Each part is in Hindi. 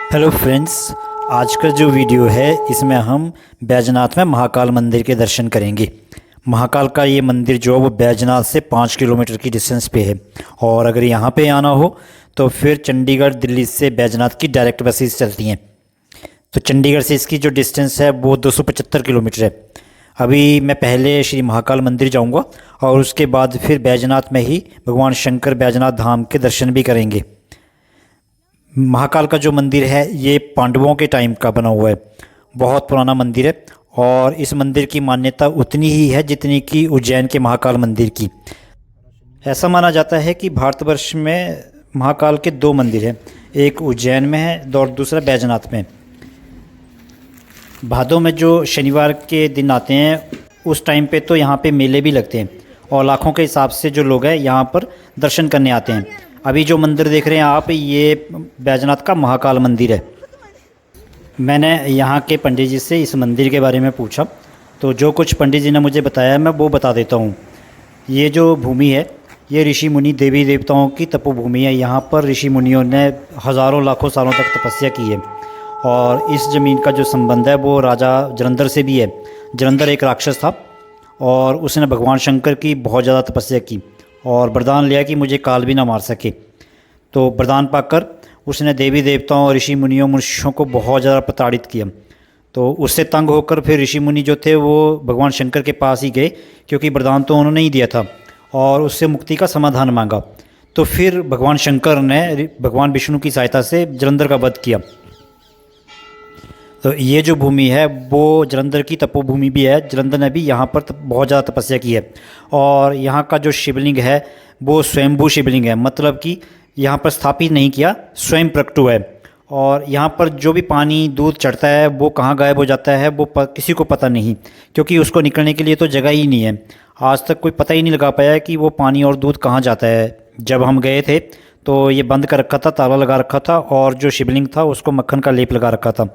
हेलो फ्रेंड्स, आज का जो वीडियो है इसमें हम बैजनाथ में महाकाल मंदिर के दर्शन करेंगे। महाकाल का ये मंदिर जो है वो बैजनाथ से 5 किलोमीटर की डिस्टेंस पे है। और अगर यहाँ पे आना हो तो फिर चंडीगढ़ दिल्ली से बैजनाथ की डायरेक्ट बसेस चलती हैं। तो चंडीगढ़ से इसकी जो डिस्टेंस है वो 275 किलोमीटर है। अभी मैं पहले श्री महाकाल मंदिर जाऊँगा और उसके बाद फिर बैजनाथ में ही भगवान शंकर बैजनाथ धाम के दर्शन भी करेंगे। महाकाल का जो मंदिर है ये पांडवों के टाइम का बना हुआ है, बहुत पुराना मंदिर है। और इस मंदिर की मान्यता उतनी ही है जितनी कि उज्जैन के महाकाल मंदिर की। ऐसा माना जाता है कि भारतवर्ष में महाकाल के 2 मंदिर हैं, एक उज्जैन में है और दूसरा बैजनाथ में। भादों में जो शनिवार के दिन आते हैं उस टाइम पे तो यहाँ पे मेले भी लगते हैं और लाखों के हिसाब से जो लोग हैं यहाँ पर दर्शन करने आते हैं। अभी जो मंदिर देख रहे हैं आप, ये बैजनाथ का महाकाल मंदिर है। मैंने यहाँ के पंडित जी से इस मंदिर के बारे में पूछा, तो जो कुछ पंडित जी ने मुझे बताया मैं वो बता देता हूँ। ये जो भूमि है ये ऋषि मुनि देवी देवताओं की तपोभूमि है। यहाँ पर ऋषि मुनियों ने हज़ारों लाखों सालों तक तपस्या की है। और इस ज़मीन का जो संबंध है वो राजा जलंधर से भी है। जलंधर एक राक्षस था और उसने भगवान शंकर की बहुत ज़्यादा तपस्या की और वरदान लिया कि मुझे काल भी ना मार सके। तो वरदान पाकर उसने देवी देवताओं और ऋषि मुनियों मनुष्यों को बहुत ज़्यादा प्रताड़ित किया। तो उससे तंग होकर फिर ऋषि मुनि जो थे वो भगवान शंकर के पास ही गए, क्योंकि वरदान तो उन्होंने ही दिया था, और उससे मुक्ति का समाधान मांगा। तो फिर भगवान शंकर ने भगवान विष्णु की सहायता से जलंधर का वध किया। तो ये जो भूमि है वो जलंधर की तपोभूमि भी है। जलंधर ने भी यहाँ पर बहुत ज़्यादा तपस्या की है। और यहाँ का जो शिवलिंग है वो स्वयंभू शिवलिंग है, मतलब कि यहाँ पर स्थापित नहीं किया, स्वयं प्रकट हुआ है। और यहाँ पर जो भी पानी दूध चढ़ता है वो कहाँ गायब हो जाता है वो किसी को पता नहीं, क्योंकि उसको निकलने के लिए तो जगह ही नहीं है। आज तक कोई पता ही नहीं लगा पाया कि वो पानी और दूध कहाँ जाता है। जब हम गए थे तो ये बंद कर रखा था, ताला लगा रखा था, और जो शिवलिंग था उसको मक्खन का लेप लगा रखा था।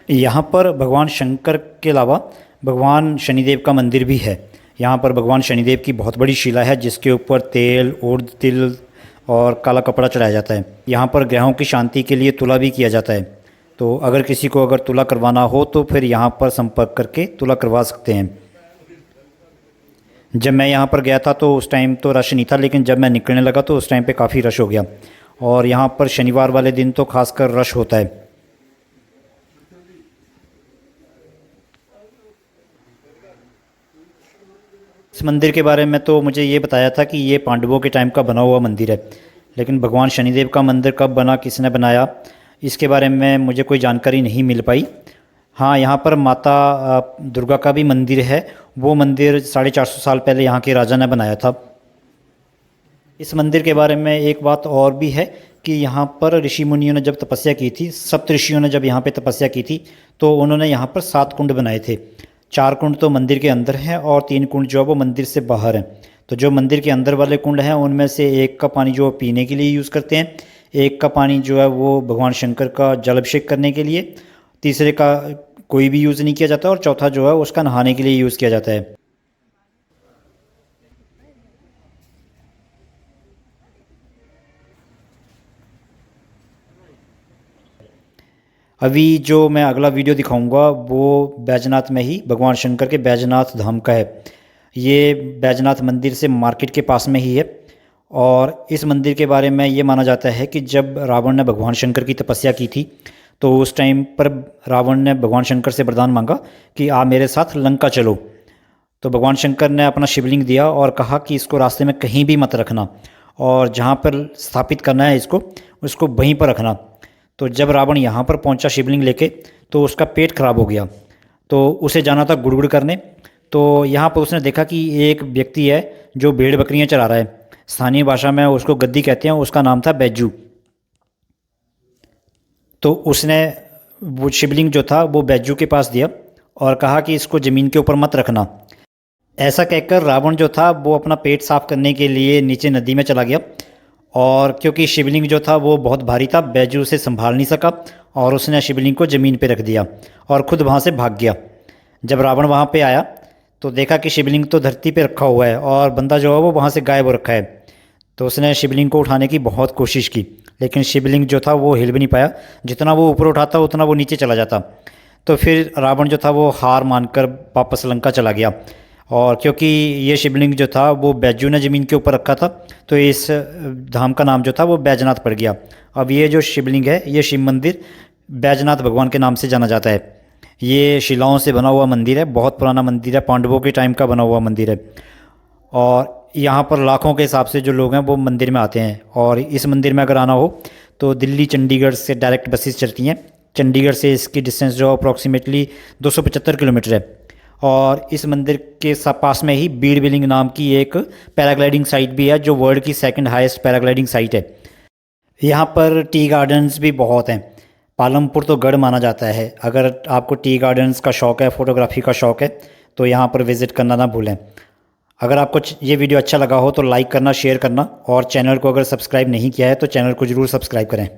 यहाँ पर भगवान शंकर के अलावा भगवान शनिदेव का मंदिर भी है। यहाँ पर भगवान शनिदेव की बहुत बड़ी शिला है जिसके ऊपर तेल, उर्द, तिल और काला कपड़ा चढ़ाया जाता है। यहाँ पर ग्रहों की शांति के लिए तुला भी किया जाता है। तो अगर किसी को अगर तुला करवाना हो तो फिर यहाँ पर संपर्क करके तुला करवा सकते हैं। जब मैं यहाँ पर गया था तो उस टाइम तो रश नहीं था, लेकिन जब मैं निकलने लगा तो उस टाइम पे काफ़ी रश हो गया। और यहाँ पर शनिवार वाले दिन तो खासकर रश होता है। इस मंदिर के बारे में तो मुझे ये बताया था कि ये पांडवों के टाइम का बना हुआ मंदिर है, लेकिन भगवान शनिदेव का मंदिर कब बना, किसने बनाया, इसके बारे में मुझे कोई जानकारी नहीं मिल पाई। हाँ, यहाँ पर माता दुर्गा का भी मंदिर है। वो मंदिर 450 साल पहले यहाँ के राजा ने बनाया था। इस मंदिर के बारे में एक बात और भी है कि यहाँ पर ऋषि मुनियों ने जब तपस्या की थी, सप्त ऋषियों ने जब यहाँ पे तपस्या की थी तो उन्होंने यहाँ पर 7 कुंड बनाए थे। 4 कुंड तो मंदिर के अंदर हैं और 3 कुंड जो है वो मंदिर से बाहर हैं। तो जो मंदिर के अंदर वाले कुंड हैं उनमें से एक का पानी जो पीने के लिए यूज़ करते हैं, एक का पानी जो है वो भगवान शंकर का जल अभिषेक करने के लिए, तीसरे का कोई भी यूज़ नहीं किया जाता और चौथा जो है उसका नहाने के लिए यूज़ किया जाता है। अभी जो मैं अगला वीडियो दिखाऊंगा वो बैजनाथ में ही भगवान शंकर के बैजनाथ धाम का है। ये बैजनाथ मंदिर से मार्केट के पास में ही है। और इस मंदिर के बारे में ये माना जाता है कि जब रावण ने भगवान शंकर की तपस्या की थी तो उस टाइम पर रावण ने भगवान शंकर से वरदान मांगा कि आप मेरे साथ लंका चलो। तो भगवान शंकर ने अपना शिवलिंग दिया और कहा कि इसको रास्ते में कहीं भी मत रखना, और जहाँ पर स्थापित करना है इसको उसको वहीं पर रखना। तो जब रावण यहाँ पर पहुँचा शिवलिंग लेके तो उसका पेट खराब हो गया। तो उसे जाना था गुड़गुड़ करने। तो यहाँ पर उसने देखा कि एक व्यक्ति है जो भेड़ बकरियाँ चरा रहा है। स्थानीय भाषा में उसको गद्दी कहते हैं, उसका नाम था बैजू। तो उसने वो शिवलिंग जो था वो बैजू के पास दिया और कहा कि इसको ज़मीन के ऊपर मत रखना। ऐसा कहकर रावण जो था वो अपना पेट साफ करने के लिए नीचे नदी में चला गया। और क्योंकि शिवलिंग जो था वो बहुत भारी था, बैजू उसे संभाल नहीं सका और उसने शिवलिंग को ज़मीन पे रख दिया और ख़ुद वहाँ से भाग गया। जब रावण वहाँ पे आया तो देखा कि शिवलिंग तो धरती पे रखा हुआ है और बंदा जो है वो वहाँ से गायब हो रखा है। तो उसने शिवलिंग को उठाने की बहुत कोशिश की, लेकिन शिवलिंग जो था वो हिल भी नहीं पाया। जितना वो ऊपर उठाता उतना वो नीचे चला जाता। तो फिर रावण जो था वो हार मानकर वापस लंका चला गया। और क्योंकि ये शिवलिंग जो था वो बैजू ने ज़मीन के ऊपर रखा था, तो इस धाम का नाम जो था वो बैजनाथ पड़ गया। अब ये जो शिवलिंग है, ये शिव मंदिर बैजनाथ भगवान के नाम से जाना जाता है। ये शिलाओं से बना हुआ मंदिर है, बहुत पुराना मंदिर है, पांडवों के टाइम का बना हुआ मंदिर है। और यहाँ पर लाखों के हिसाब से जो लोग हैं वो मंदिर में आते हैं। और इस मंदिर में अगर आना हो तो दिल्ली चंडीगढ़ से डायरेक्ट बसेस चलती हैं। चंडीगढ़ से इसकी डिस्टेंस जो अप्रॉक्सीमेटली 275 किलोमीटर है। और इस मंदिर के पास में ही बीड़ बिलिंग नाम की एक पैराग्लाइडिंग साइट भी है, जो वर्ल्ड की सेकंड हाईएस्ट पैराग्लाइडिंग साइट है। यहाँ पर टी गार्डन्स भी बहुत हैं। पालमपुर तो गढ़ माना जाता है। अगर आपको टी गार्डन्स का शौक़ है, फ़ोटोग्राफी का शौक़ है, तो यहाँ पर विज़िट करना ना भूलें। अगर आपको ये वीडियो अच्छा लगा हो तो लाइक करना, शेयर करना, और चैनल को अगर सब्सक्राइब नहीं किया है तो चैनल को ज़रूर सब्सक्राइब करें।